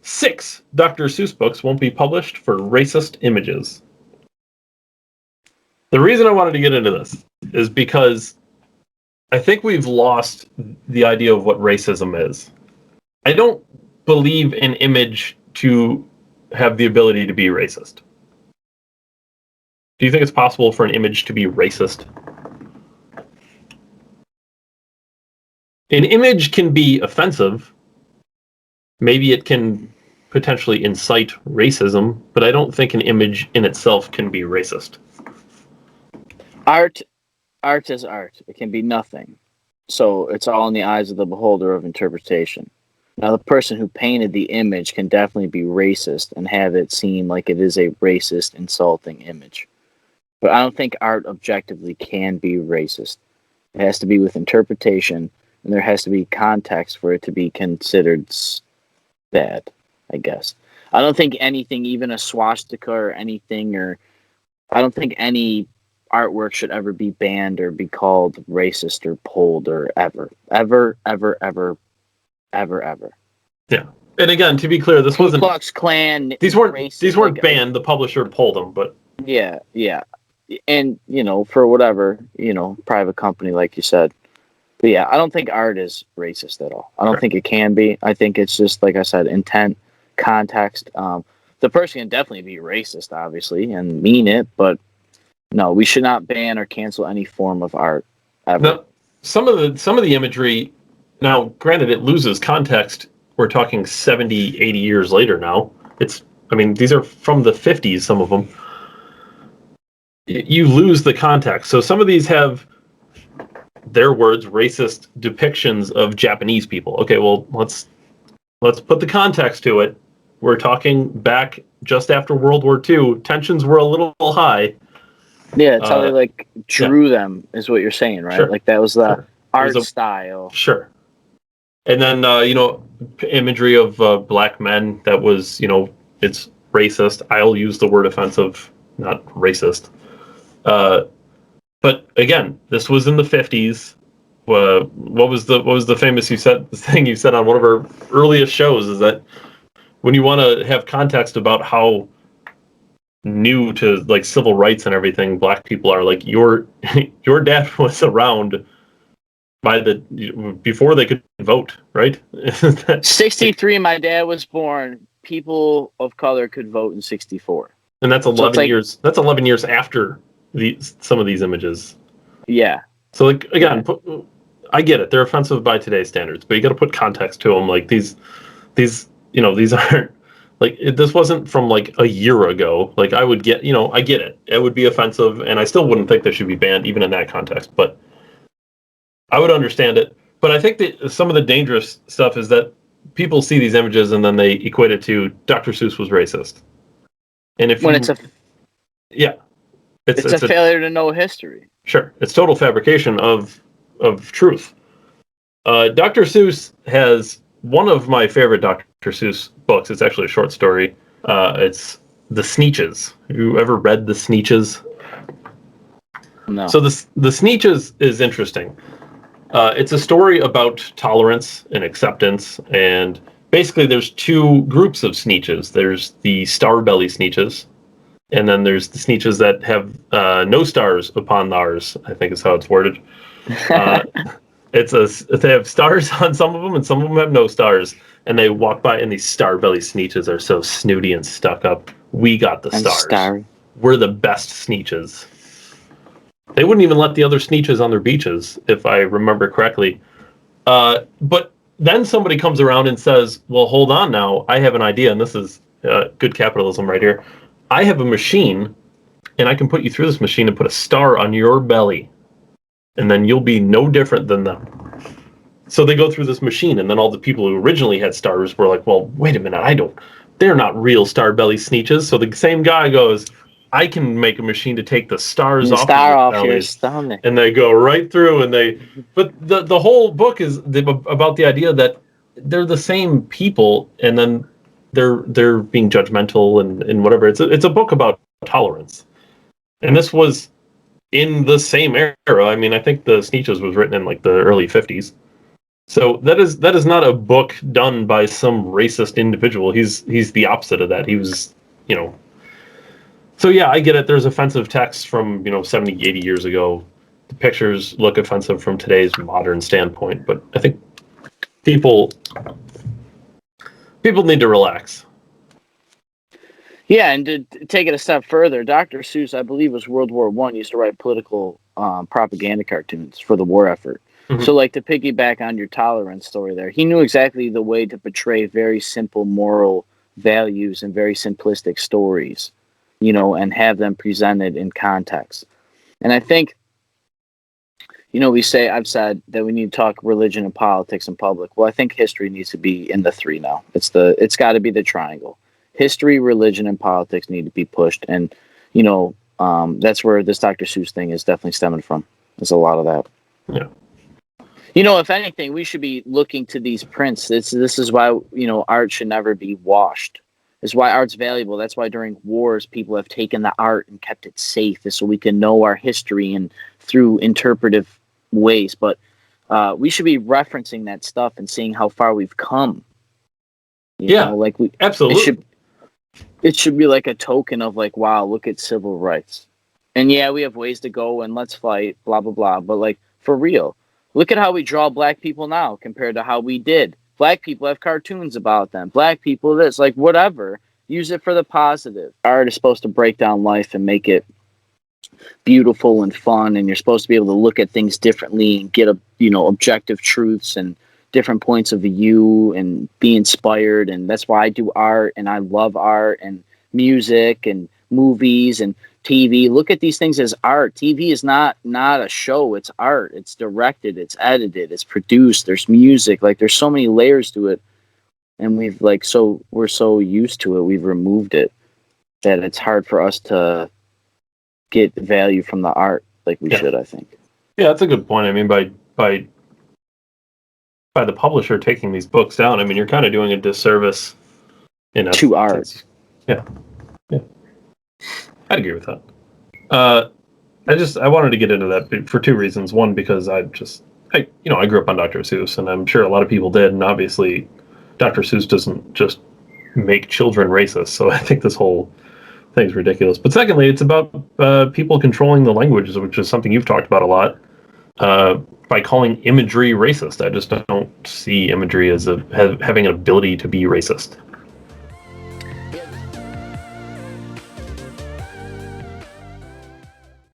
6 Dr. Seuss books won't be published for racist images. The reason I wanted to get into this is because I think we've lost the idea of what racism is. I don't believe an image to have the ability to be racist. Do you think it's possible for an image to be racist? An image can be offensive. Maybe it can potentially incite racism, but I don't think an image in itself can be racist. Art is art. It can be nothing. So it's all in the eyes of the beholder of interpretation. Now, the person who painted the image can definitely be racist and have it seem like it is a racist, insulting image. But I don't think art objectively can be racist. It has to be with interpretation, and there has to be context for it to be considered bad, I guess. I don't think anything, even a swastika or anything, or I don't think any artwork should ever be banned or be called racist or pulled or ever. Yeah. And again, to be clear, this Ku wasn't Klux Klan. these weren't banned. The publisher pulled them, but yeah. And for whatever, private company, like you said. But yeah, I don't think art is racist at all. I don't think it can be. I think it's just, like I said, intent, context. The person can definitely be racist, obviously, and mean it, but no, we should not ban or cancel any form of art ever. No, some of the imagery, now granted it loses context. We're talking 70, 80 years later now. These are from the 50s, some of them. You lose the context. So some of these have, their words, racist depictions of Japanese people. Okay, well, let's put the context to it. We're talking back just after World War II. Tensions were a little high. Yeah, it's how they drew them, is what you're saying, right? Sure. Like that was the art style. Sure. And then imagery of black men that was, it's racist. I'll use the word offensive, not racist. But again, this was in the 50s. What was the famous thing you said on one of our earliest shows is that when you want to have context about how new to like civil rights and everything black people are, like your dad was around before they could vote, right? 63, my dad was born. People of color could vote in 64. And that's 11 years. That's 11 years after some of these images. Yeah. So again, I get it. They're offensive by today's standards, but you got to put context to them. Like these aren't like this wasn't from like a year ago. Like I would get, I get it. It would be offensive, and I still wouldn't think they should be banned even in that context. But I would understand it. But I think that some of the dangerous stuff is that people see these images and then they equate it to Dr. Seuss was racist. And it's a failure to know history. Sure, it's total fabrication of truth. Dr. Seuss has one of my favorite Dr. Seuss books. It's actually a short story. It's The Sneetches. Have you ever read The Sneetches? No. So the Sneetches is interesting. It's a story about tolerance and acceptance, and basically there's two groups of Sneetches. There's the star-belly Sneetches, and then there's the Sneetches that have no stars upon theirs, I think is how it's worded. They have stars on some of them, and some of them have no stars. And they walk by, and these star-belly Sneetches are so snooty and stuck up. We got the stars. We're the best Sneetches. They wouldn't even let the other Sneetches on their beaches, if I remember correctly. But then somebody comes around and says, well, hold on now. I have an idea, and this is good capitalism right here. I have a machine, and I can put you through this machine and put a star on your belly. And then you'll be no different than them. So they go through this machine, and then all the people who originally had stars were like, well, wait a minute, they're not real star-belly Sneetches. So the same guy goes, I can make a machine to take the stars off your stomach. And they go right through, but the whole book is about the idea that they're the same people, and then they're being judgmental and whatever. It's a book about tolerance. And this was in the same era. I mean, I think the Sneetches was written in like the early 50s. So that is not a book done by some racist individual. He's the opposite of that. He was, you know. So yeah, I get it. There's offensive text from 70, 80 years ago. The pictures look offensive from today's modern standpoint, but I think people need to relax. Yeah, and to take it a step further, Dr. Seuss, I believe, was World War I, used to write political propaganda cartoons for the war effort. Mm-hmm. So, like, to piggyback on your tolerance story there, he knew exactly the way to portray very simple moral values and very simplistic stories, and have them presented in context. And I think, I've said that we need to talk religion and politics in public. Well, I think history needs to be in the three now. It's got to be the triangle. History, religion, and politics need to be pushed, and that's where this Dr. Seuss thing is definitely stemming from. There's a lot of that. Yeah. If anything, we should be looking to these prints. This is why art should never be washed. It's why art's valuable. That's why during wars people have taken the art and kept it safe, so we can know our history and through interpretive ways. But we should be referencing that stuff and seeing how far we've come. Absolutely. It should be like a token of like, wow, look at civil rights. And yeah, we have ways to go and let's fight, blah, blah, blah. But like, for real, look at how we draw black people now compared to how we did. Black people have cartoons about them. Black people this, like whatever. Use it for the positive. Art is supposed to break down life and make it beautiful and fun. And you're supposed to be able to look at things differently and get objective truths and different points of view and be inspired. And that's why I do art, and I love art and music and movies and TV. Look at these things as art. TV is not a show. It's art. It's directed. It's edited. It's produced. There's music. Like, there's so many layers to it. And we're so used to it. We've removed it that it's hard for us to get value from the art like we should, I think. Yeah, that's a good point. I mean, by the publisher taking these books down, I mean, you're kind of doing a disservice to art. Yeah. I'd agree with that. I wanted to get into that for two reasons. One, because I grew up on Dr. Seuss, and I'm sure a lot of people did, and obviously Dr. Seuss doesn't just make children racist, so I think this whole thing's ridiculous. But secondly, it's about people controlling the language, which is something you've talked about a lot. By calling imagery racist, I just don't see imagery as having an ability to be racist.